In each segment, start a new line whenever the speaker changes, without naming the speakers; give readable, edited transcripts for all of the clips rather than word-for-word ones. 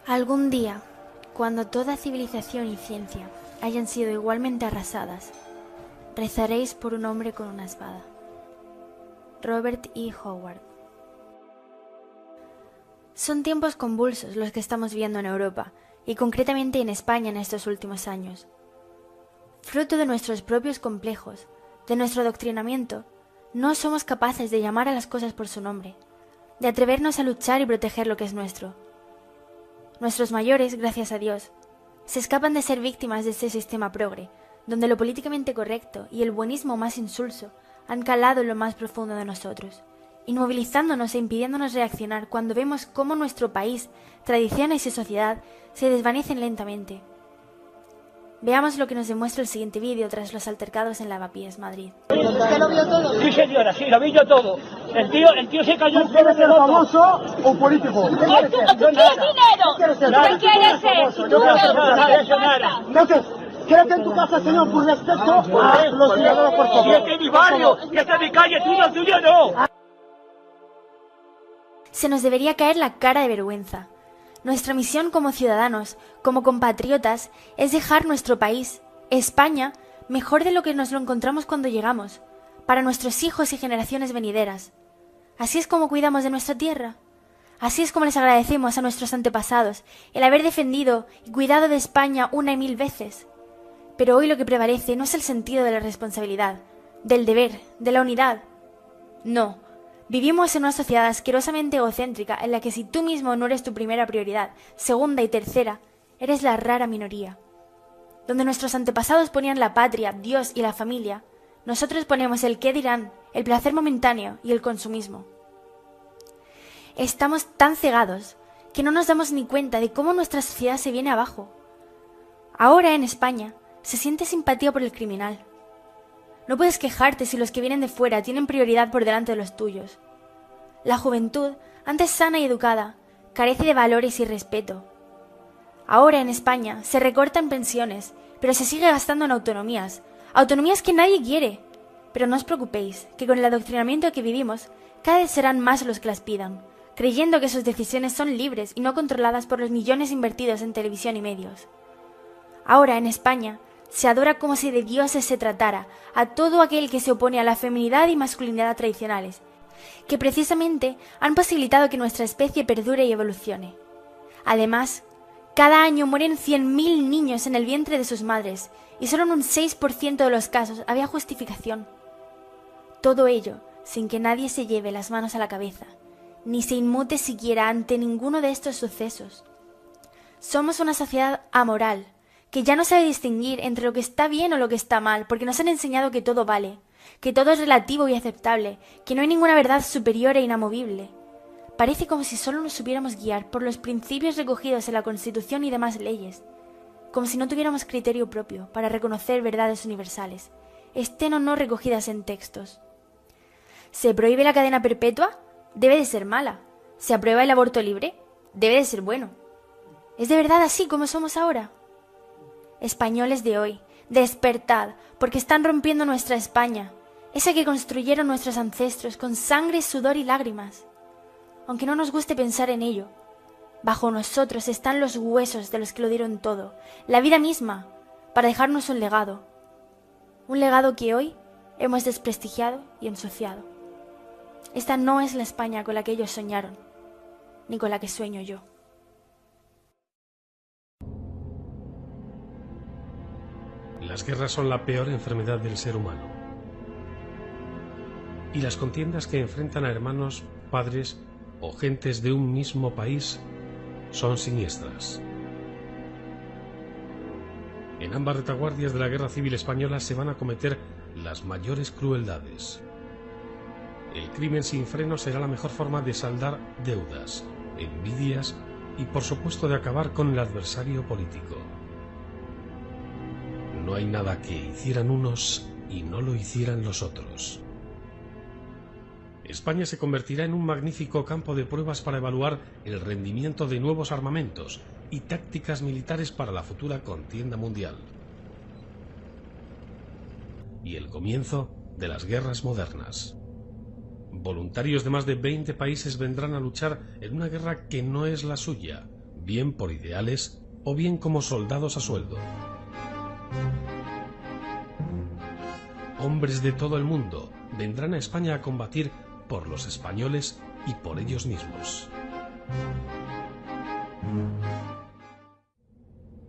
Algún día, cuando toda civilización y ciencia hayan sido igualmente arrasadas, rezaréis por un hombre con una espada. Robert E. Howard. Son tiempos convulsos los que estamos viviendo en Europa, y concretamente en España en estos últimos años. Fruto de nuestros propios complejos, de nuestro adoctrinamiento, no somos capaces de llamar a las cosas por su nombre, de atrevernos a luchar y proteger lo que es nuestro. Nuestros mayores, gracias a Dios, se escapan de ser víctimas de este sistema progre, donde lo políticamente correcto y el buenismo más insulso han calado en lo más profundo de nosotros, inmovilizándonos e impidiéndonos reaccionar cuando vemos cómo nuestro país, tradiciones y sociedad se desvanecen lentamente. Veamos lo que nos demuestra el siguiente vídeo tras los altercados en Lavapiés, Madrid.
¿Usted lo vio todo?
Sí, señora, sí, lo vi yo todo. El tío se cayó en
¿Quieres ser famoso o político?
¿Tú quieres dinero? ¿Qué quieres ser? ¿Tú
nada.
Entonces, quédate en tu casa, señor, por respeto a los ciudadanos, por favor.
Si este es mi barrio, que esta es mi calle, tuyo no.
Se nos debería caer la cara de vergüenza. Nuestra misión como ciudadanos, como compatriotas, es dejar nuestro país, España, mejor de lo que nos lo encontramos cuando llegamos, para nuestros hijos y generaciones venideras. Así es como cuidamos de nuestra tierra. Así es como les agradecemos a nuestros antepasados el haber defendido y cuidado de España una y mil veces. Pero hoy lo que prevalece no es el sentido de la responsabilidad, del deber, de la unidad. No. Vivimos en una sociedad asquerosamente egocéntrica en la que si tú mismo no eres tu primera prioridad, segunda y tercera, eres la rara minoría. Donde nuestros antepasados ponían la patria, Dios y la familia, nosotros ponemos el qué dirán, el placer momentáneo y el consumismo. Estamos tan cegados que no nos damos ni cuenta de cómo nuestra sociedad se viene abajo. Ahora en España se siente simpatía por el criminal. No puedes quejarte si los que vienen de fuera tienen prioridad por delante de los tuyos. La juventud, antes sana y educada, carece de valores y respeto. Ahora en España se recortan pensiones, pero se sigue gastando en autonomías que nadie quiere. Pero no os preocupéis, que con el adoctrinamiento que vivimos, cada vez serán más los que las pidan, creyendo que sus decisiones son libres y no controladas por los millones invertidos en televisión y medios. Ahora en España se adora como si de dioses se tratara a todo aquel que se opone a la feminidad y masculinidad tradicionales, que precisamente han posibilitado que nuestra especie perdure y evolucione. Además, cada año mueren 100.000 niños en el vientre de sus madres, y solo en un 6% de los casos había justificación. Todo ello sin que nadie se lleve las manos a la cabeza, ni se inmute siquiera ante ninguno de estos sucesos. Somos una sociedad amoral, que ya no sabe distinguir entre lo que está bien o lo que está mal, porque nos han enseñado que todo vale, que todo es relativo y aceptable, que no hay ninguna verdad superior e inamovible. Parece como si solo nos supiéramos guiar por los principios recogidos en la Constitución y demás leyes, como si no tuviéramos criterio propio para reconocer verdades universales, estén o no recogidas en textos. ¿Se prohíbe la cadena perpetua? Debe de ser mala. ¿Se aprueba el aborto libre? Debe de ser bueno. ¿Es de verdad así como somos ahora? Españoles de hoy, despertad, porque están rompiendo nuestra España, esa que construyeron nuestros ancestros con sangre, sudor y lágrimas. Aunque no nos guste pensar en ello, bajo nosotros están los huesos de los que lo dieron todo, la vida misma, para dejarnos un legado que hoy hemos desprestigiado y ensuciado. Esta no es la España con la que ellos soñaron, ni con la que sueño yo.
Las guerras son la peor enfermedad del ser humano. Y las contiendas que enfrentan a hermanos, padres o gentes de un mismo país son siniestras. En ambas retaguardias de la Guerra Civil Española se van a cometer las mayores crueldades. El crimen sin freno será la mejor forma de saldar deudas, envidias y por supuesto de acabar con el adversario político. No hay nada que hicieran unos y no lo hicieran los otros. España se convertirá en un magnífico campo de pruebas para evaluar el rendimiento de nuevos armamentos y tácticas militares para la futura contienda mundial. Y el comienzo de las guerras modernas. Voluntarios de más de 20 países vendrán a luchar en una guerra que no es la suya, bien por ideales o bien como soldados a sueldo. Hombres de todo el mundo vendrán a España a combatir por los españoles y por ellos mismos.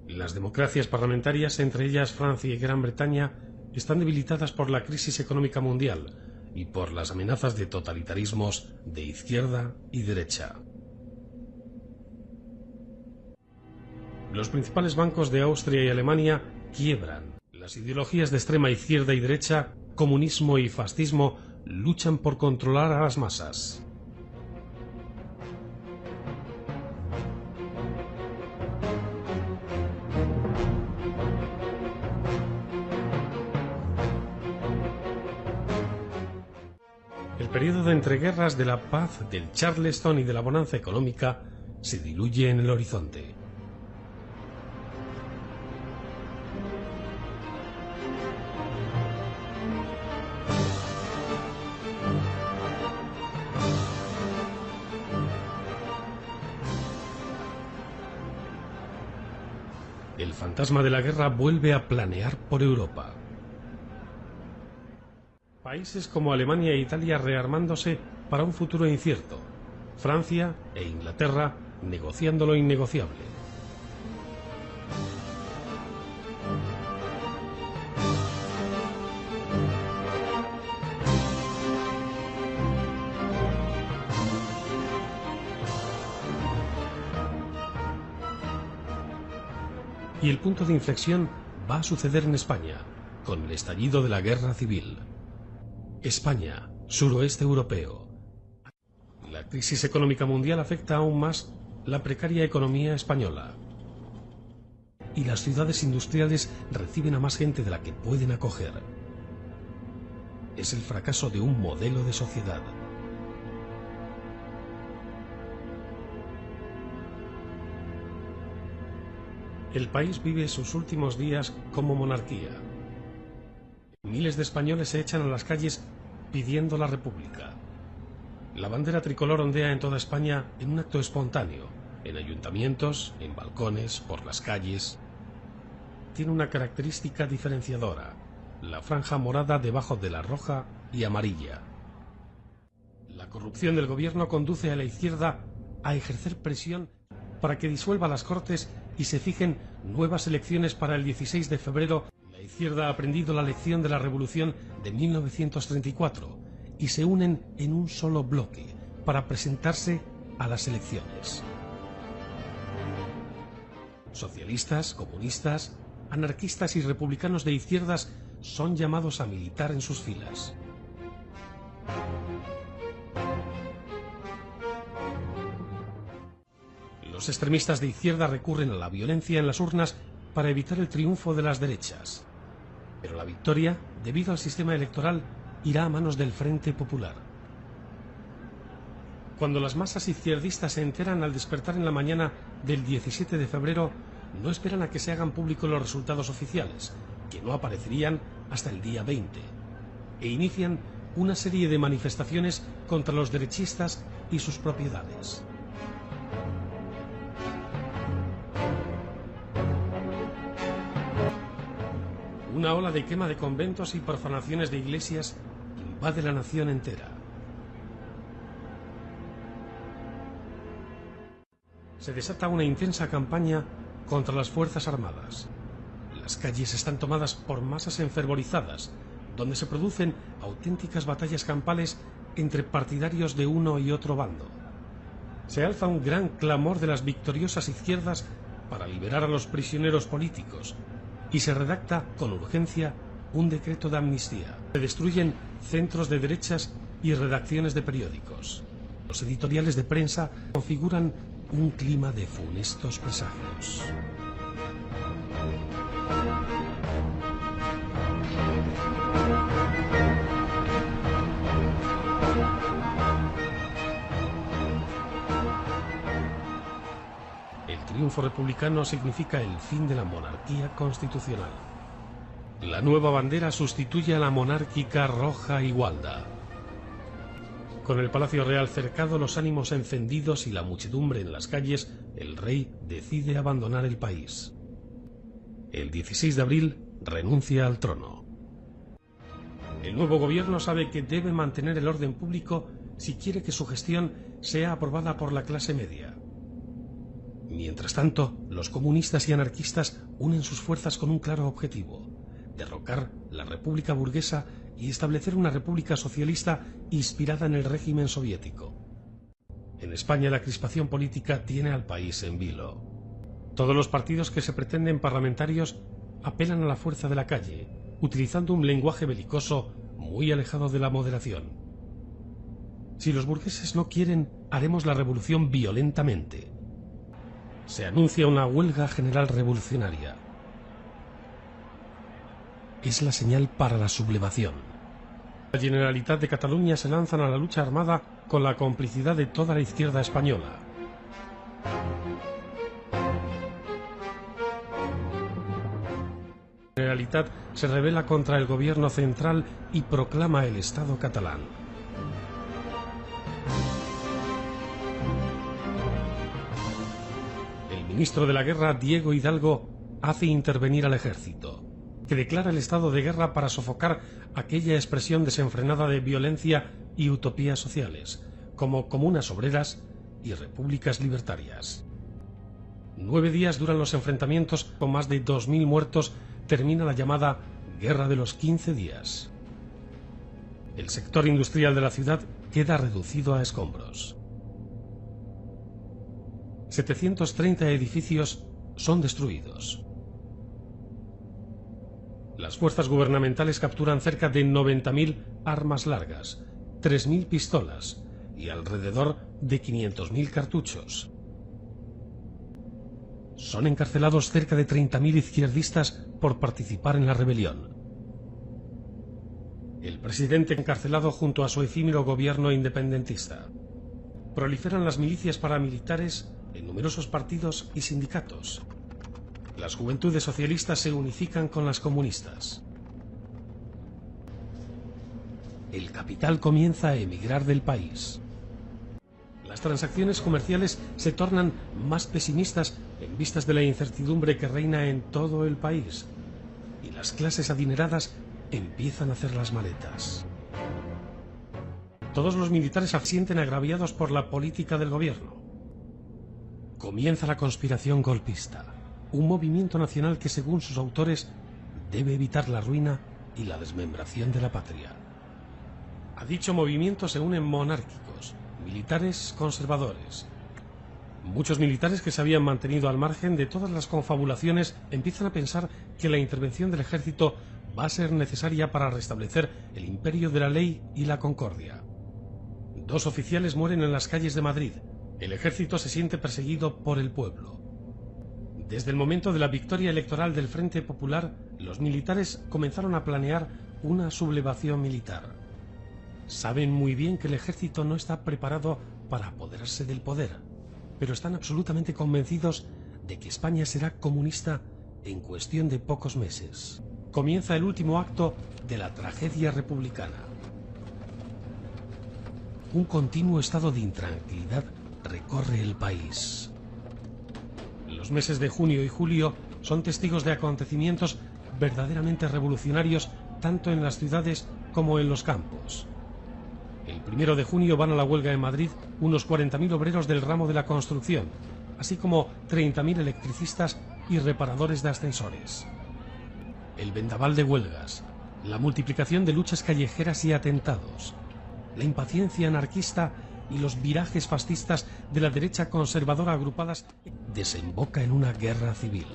Las democracias parlamentarias, entre ellas Francia y Gran Bretaña, están debilitadas por la crisis económica mundial y por las amenazas de totalitarismos de izquierda y derecha. Los principales bancos de Austria y Alemania quiebran. Las ideologías de extrema izquierda y derecha, comunismo y fascismo, luchan por controlar a las masas. El periodo de entreguerras de la paz, del Charleston y de la bonanza económica se diluye en el horizonte. El fantasma de la guerra vuelve a planear por Europa. Países como Alemania e Italia rearmándose para un futuro incierto. Francia e Inglaterra negociando lo innegociable. Y el punto de inflexión va a suceder en España, con el estallido de la guerra civil. España, suroeste europeo. La crisis económica mundial afecta aún más la precaria economía española. Y las ciudades industriales reciben a más gente de la que pueden acoger. Es el fracaso de un modelo de sociedad. El país vive sus últimos días como monarquía. Miles de españoles se echan a las calles pidiendo la república. La bandera tricolor ondea en toda España en un acto espontáneo, en ayuntamientos, en balcones, por las calles. Tiene una característica diferenciadora, la franja morada debajo de la roja y amarilla. La corrupción del gobierno conduce a la izquierda a ejercer presión para que disuelva las Cortes y se fijen nuevas elecciones para el 16 de febrero. La izquierda ha aprendido la lección de la Revolución de 1934 y se unen en un solo bloque para presentarse a las elecciones. Socialistas, comunistas, anarquistas y republicanos de izquierdas son llamados a militar en sus filas. Los extremistas de izquierda recurren a la violencia en las urnas para evitar el triunfo de las derechas. Pero la victoria, debido al sistema electoral, irá a manos del Frente Popular. Cuando las masas izquierdistas se enteran al despertar en la mañana del 17 de febrero, no esperan a que se hagan públicos los resultados oficiales, que no aparecerían hasta el día 20, e inician una serie de manifestaciones contra los derechistas y sus propiedades. Una ola de quema de conventos y profanaciones de iglesias invade la nación entera. Se desata una intensa campaña contra las Fuerzas Armadas. Las calles están tomadas por masas enfervorizadas, donde se producen auténticas batallas campales entre partidarios de uno y otro bando. Se alza un gran clamor de las victoriosas izquierdas para liberar a los prisioneros políticos, y se redacta con urgencia un decreto de amnistía. Se destruyen centros de derechas y redacciones de periódicos. Los editoriales de prensa configuran un clima de funestos presagios. El triunfo republicano significa el fin de la monarquía constitucional. La nueva bandera sustituye a la monárquica roja igualda. Con el Palacio Real cercado, los ánimos encendidos y la muchedumbre en las calles, el rey decide abandonar el país. El 16 de abril renuncia al trono. El nuevo gobierno sabe que debe mantener el orden público si quiere que su gestión sea aprobada por la clase media. Mientras tanto, los comunistas y anarquistas unen sus fuerzas con un claro objetivo: derrocar la república burguesa y establecer una república socialista inspirada en el régimen soviético. En España la crispación política tiene al país en vilo. Todos los partidos que se pretenden parlamentarios apelan a la fuerza de la calle, utilizando un lenguaje belicoso muy alejado de la moderación. Si los burgueses no quieren, haremos la revolución violentamente. Se anuncia una huelga general revolucionaria. Es la señal para la sublevación. La Generalitat de Cataluña se lanzan a la lucha armada con la complicidad de toda la izquierda española. La Generalitat se rebela contra el gobierno central y proclama el Estado catalán. El ministro de la Guerra, Diego Hidalgo, hace intervenir al ejército, que declara el estado de guerra para sofocar aquella expresión desenfrenada de violencia y utopías sociales, como comunas obreras y repúblicas libertarias. 9 días duran los enfrentamientos, con más de 2000 muertos. Termina la llamada Guerra de los 15 días. El sector industrial de la ciudad queda reducido a escombros. 730 edificios son destruidos. Las fuerzas gubernamentales capturan cerca de 90.000 armas largas, 3.000 pistolas y alrededor de 500.000 cartuchos. Son encarcelados cerca de 30.000 izquierdistas por participar en la rebelión. El presidente encarcelado junto a su efímero gobierno independentista. Proliferan las milicias paramilitares en numerosos partidos y sindicatos. Las juventudes socialistas se unifican con las comunistas. El capital comienza a emigrar del país. Las transacciones comerciales se tornan más pesimistas en vistas de la incertidumbre que reina en todo el país, y las clases adineradas empiezan a hacer las maletas. Todos los militares se sienten agraviados por la política del gobierno. Comienza la conspiración golpista, un movimiento nacional que, según sus autores, debe evitar la ruina y la desmembración de la patria. A dicho movimiento se unen monárquicos, militares conservadores. Muchos militares que se habían mantenido al margen de todas las confabulaciones empiezan a pensar que la intervención del ejército va a ser necesaria para restablecer el imperio de la ley y la concordia. 2 oficiales mueren en las calles de Madrid. El ejército se siente perseguido por el pueblo. Desde el momento de la victoria electoral del Frente Popular, los militares comenzaron a planear una sublevación militar. Saben muy bien que el ejército no está preparado para apoderarse del poder, pero están absolutamente convencidos de que España será comunista en cuestión de pocos meses. Comienza el último acto de la tragedia republicana. Un continuo estado de intranquilidad recorre el país. Los meses de junio y julio son testigos de acontecimientos verdaderamente revolucionarios tanto en las ciudades como en los campos. El 1 de junio van a la huelga en Madrid unos 40.000 obreros del ramo de la construcción, así como 30.000 electricistas y reparadores de ascensores. El vendaval de huelgas, la multiplicación de luchas callejeras y atentados, la impaciencia anarquista y los virajes fascistas de la derecha conservadora agrupadas desemboca en una guerra civil.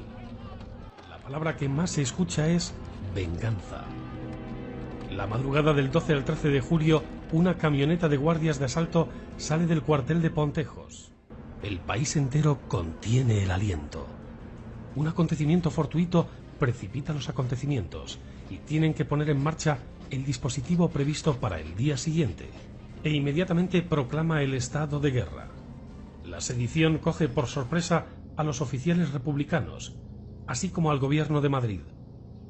La palabra que más se escucha es venganza. La madrugada del 12 al 13 de julio, una camioneta de guardias de asalto sale del cuartel de Pontejos. El país entero contiene el aliento. Un acontecimiento fortuito precipita los acontecimientos y tienen que poner en marcha el dispositivo previsto para el día siguiente, e inmediatamente proclama el estado de guerra. La sedición coge por sorpresa a los oficiales republicanos, así como al gobierno de Madrid.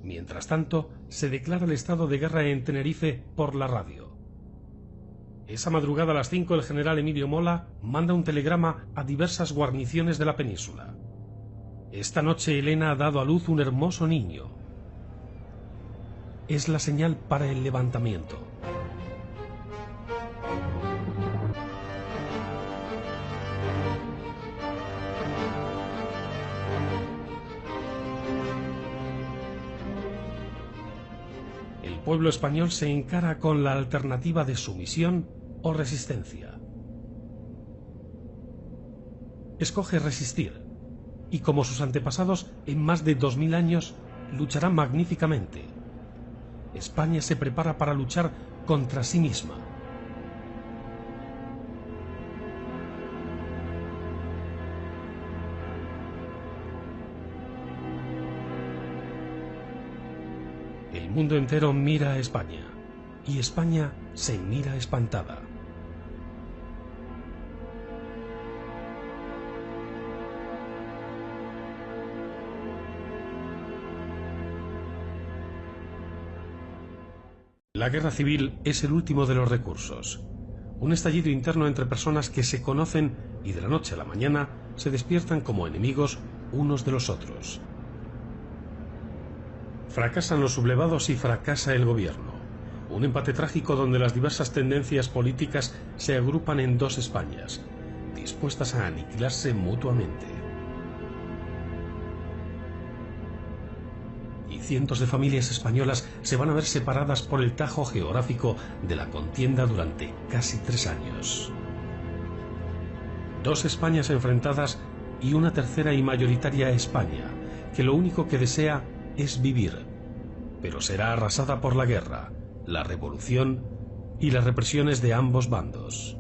Mientras tanto, se declara el estado de guerra en Tenerife por la radio. Esa madrugada a las 5 el general Emilio Mola manda un telegrama a diversas guarniciones de la península. Esta noche Elena ha dado a luz un hermoso niño. Es la señal para el levantamiento. El pueblo español se encara con la alternativa de sumisión o resistencia. Escoge resistir, y como sus antepasados en más de 2000 años, luchará magníficamente. España se prepara para luchar contra sí misma. El mundo entero mira a España, y España se mira espantada. La guerra civil es el último de los recursos. Un estallido interno entre personas que se conocen y de la noche a la mañana se despiertan como enemigos unos de los otros. Fracasan los sublevados y fracasa el gobierno. Un empate trágico donde las diversas tendencias políticas se agrupan en dos Españas, dispuestas a aniquilarse mutuamente. Y cientos de familias españolas se van a ver separadas por el tajo geográfico de la contienda durante casi 3 años. Dos Españas enfrentadas y una tercera y mayoritaria España, que lo único que desea es vivir, pero será arrasada por la guerra, la revolución y las represiones de ambos bandos.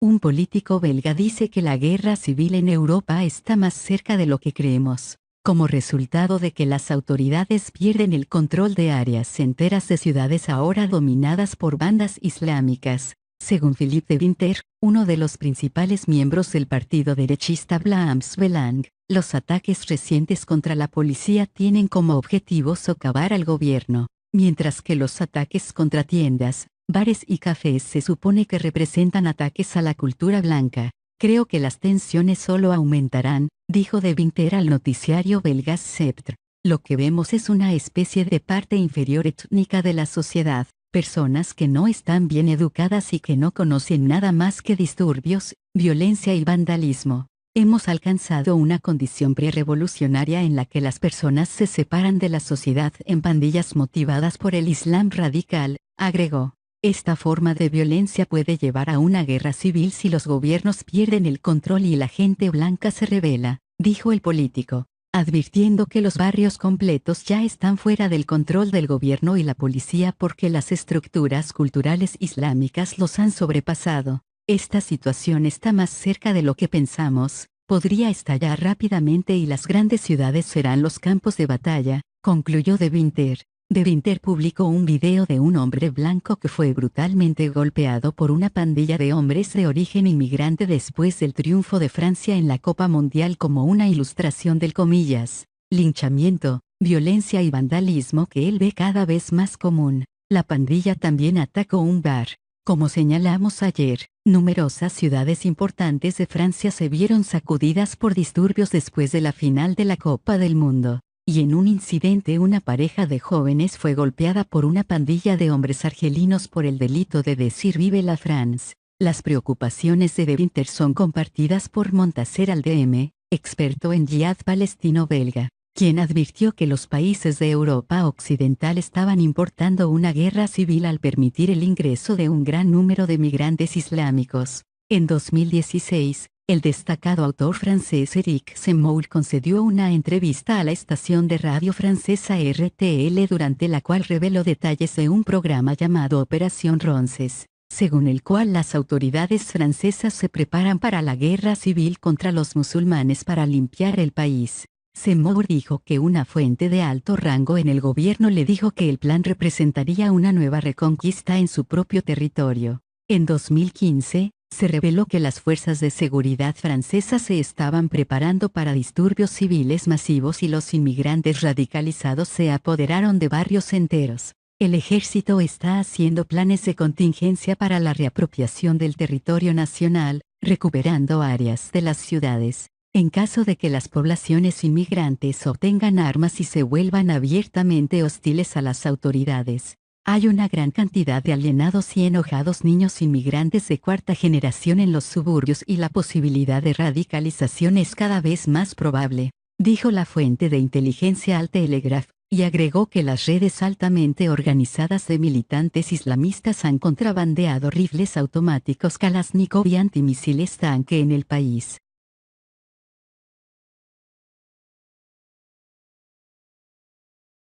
Un político belga dice que la guerra civil en Europa está más cerca de lo que creemos, como resultado de que las autoridades pierden el control de áreas enteras de ciudades ahora dominadas por bandas islámicas. Según Philippe de Winter, uno de los principales miembros del partido derechista Vlaams Belang, los ataques recientes contra la policía tienen como objetivo socavar al gobierno, mientras que los ataques contra tiendas, bares y cafés se supone que representan ataques a la cultura blanca. Creo que las tensiones solo aumentarán, dijo de Winter al noticiario belga Sceptre. Lo que vemos es una especie de parte inferior étnica de la sociedad. Personas que no están bien educadas y que no conocen nada más que disturbios, violencia y vandalismo. Hemos alcanzado una condición prerevolucionaria en la que las personas se separan de la sociedad en pandillas motivadas por el Islam radical, agregó. Esta forma de violencia puede llevar a una guerra civil si los gobiernos pierden el control y la gente blanca se rebela, dijo el político, advirtiendo que los barrios completos ya están fuera del control del gobierno y la policía porque las estructuras culturales islámicas los han sobrepasado. Esta situación está más cerca de lo que pensamos, podría estallar rápidamente y las grandes ciudades serán los campos de batalla, concluyó de Winter. De Winter publicó un video de un hombre blanco que fue brutalmente golpeado por una pandilla de hombres de origen inmigrante después del triunfo de Francia en la Copa Mundial como una ilustración del comillas, linchamiento, violencia y vandalismo que él ve cada vez más común. La pandilla también atacó un bar. Como señalamos ayer, numerosas ciudades importantes de Francia se vieron sacudidas por disturbios después de la final de la Copa del Mundo. Y en un incidente una pareja de jóvenes fue golpeada por una pandilla de hombres argelinos por el delito de decir Vive la France. Las preocupaciones de Winter son compartidas por Montaser al-DM, experto en yihad palestino-belga, quien advirtió que los países de Europa Occidental estaban importando una guerra civil al permitir el ingreso de un gran número de migrantes islámicos. En 2016, el destacado autor francés Éric Zemmour concedió una entrevista a la estación de radio francesa RTL durante la cual reveló detalles de un programa llamado Operación Ronces, según el cual las autoridades francesas se preparan para la guerra civil contra los musulmanes para limpiar el país. Zemmour dijo que una fuente de alto rango en el gobierno le dijo que el plan representaría una nueva reconquista en su propio territorio. En 2015, se reveló que las fuerzas de seguridad francesas se estaban preparando para disturbios civiles masivos y los inmigrantes radicalizados se apoderaron de barrios enteros. El ejército está haciendo planes de contingencia para la reapropiación del territorio nacional, recuperando áreas de las ciudades, en caso de que las poblaciones inmigrantes obtengan armas y se vuelvan abiertamente hostiles a las autoridades. Hay una gran cantidad de alienados y enojados niños inmigrantes de cuarta generación en los suburbios y la posibilidad de radicalización es cada vez más probable, dijo la fuente de inteligencia al Telegraph, y agregó que las redes altamente organizadas de militantes islamistas han contrabandeado rifles automáticos Kalashnikov y antimisiles tanque en el país.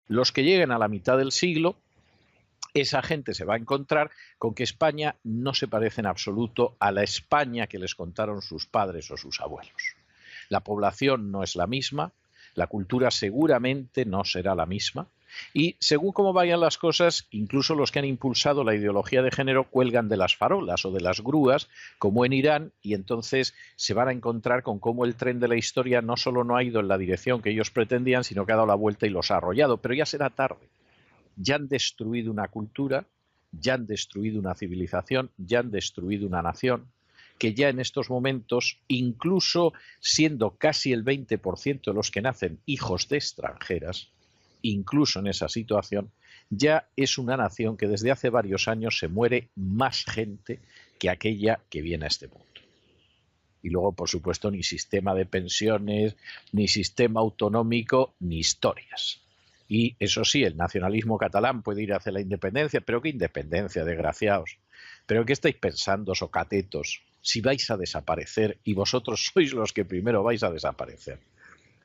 Los que lleguen a la mitad del siglo, esa gente se va a encontrar con que España no se parece en absoluto a la España que les contaron sus padres o sus abuelos. La población no es la misma, la cultura seguramente no será la misma, y según cómo vayan las cosas, incluso los que han impulsado la ideología de género cuelgan de las farolas o de las grúas, como en Irán, y entonces se van a encontrar con cómo el tren de la historia no solo no ha ido en la dirección que ellos pretendían, sino que ha dado la vuelta y los ha arrollado, pero ya será tarde. Ya han destruido una cultura, ya han destruido una civilización, ya han destruido una nación, que ya en estos momentos, incluso siendo casi el 20% de los que nacen hijos de extranjeras, incluso en esa situación, ya es una nación que desde hace varios años se muere más gente que aquella que viene a este mundo. Y luego, por supuesto, ni sistema de pensiones, ni sistema autonómico, ni historias. Y eso sí, el nacionalismo catalán puede ir hacia la independencia, pero ¿qué independencia, desgraciados? ¿Pero qué estáis pensando, socatetos, si vais a desaparecer y vosotros sois los que primero vais a desaparecer?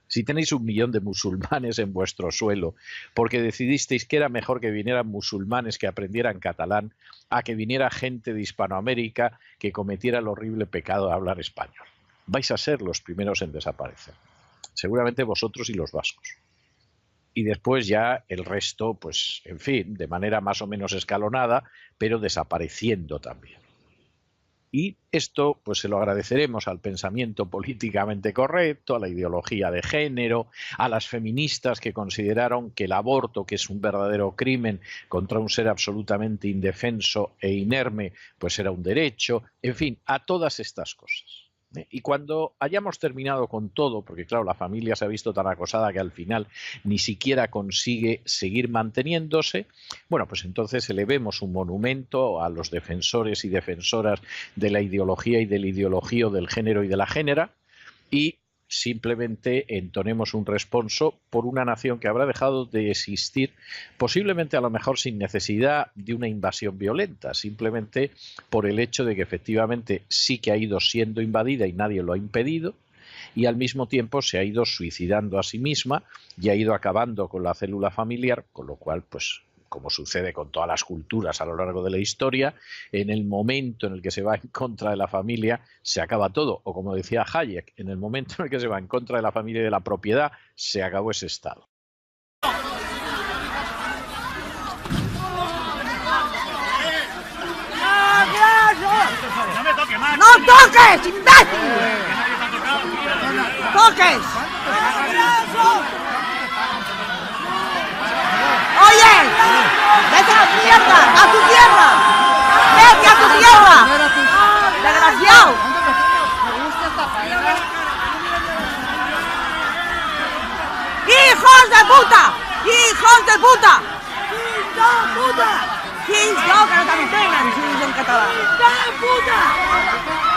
Si tenéis 1 millón de musulmanes en vuestro suelo, porque decidisteis que era mejor que vinieran musulmanes que aprendieran catalán a que viniera gente de Hispanoamérica que cometiera el horrible pecado de hablar español. Vais a ser los primeros en desaparecer. Seguramente vosotros y los vascos. Y después ya el resto, pues, en fin, de manera más o menos escalonada, pero desapareciendo también. Y esto, pues, se lo agradeceremos al pensamiento políticamente correcto, a la ideología de género, a las feministas que consideraron que el aborto, que es un verdadero crimen contra un ser absolutamente indefenso e inerme, pues era un derecho, en fin, a todas estas cosas. Y cuando hayamos terminado con todo, porque claro, la familia se ha visto tan acosada que al final ni siquiera consigue seguir manteniéndose, bueno, pues entonces elevemos un monumento a los defensores y defensoras de la ideología y del ideologío del género y de la génera, y simplemente entonemos un responso por una nación que habrá dejado de existir, posiblemente a lo mejor sin necesidad de una invasión violenta, simplemente por el hecho de que efectivamente sí que ha ido siendo invadida y nadie lo ha impedido, y al mismo tiempo se ha ido suicidando a sí misma y ha ido acabando con la célula familiar, con lo cual, pues, como sucede con todas las culturas a lo largo de la historia, en el momento en el que se va en contra de la familia se acaba todo, o como decía Hayek, en el momento en el que se va en contra de la familia y de la propiedad se acabó ese estado.
¡No toques, imbécil! ¡Toques! ¡Oye! ¡Vete a la mierda! ¡A tu tierra! ¡Vete a tu tierra! ¡Desgraciado! ¡Hijos de puta! ¡Hijos de puta! ¡Hijos de puta! ¡Hijos que no te enteran si dicen catalán! ¡Hijos de puta!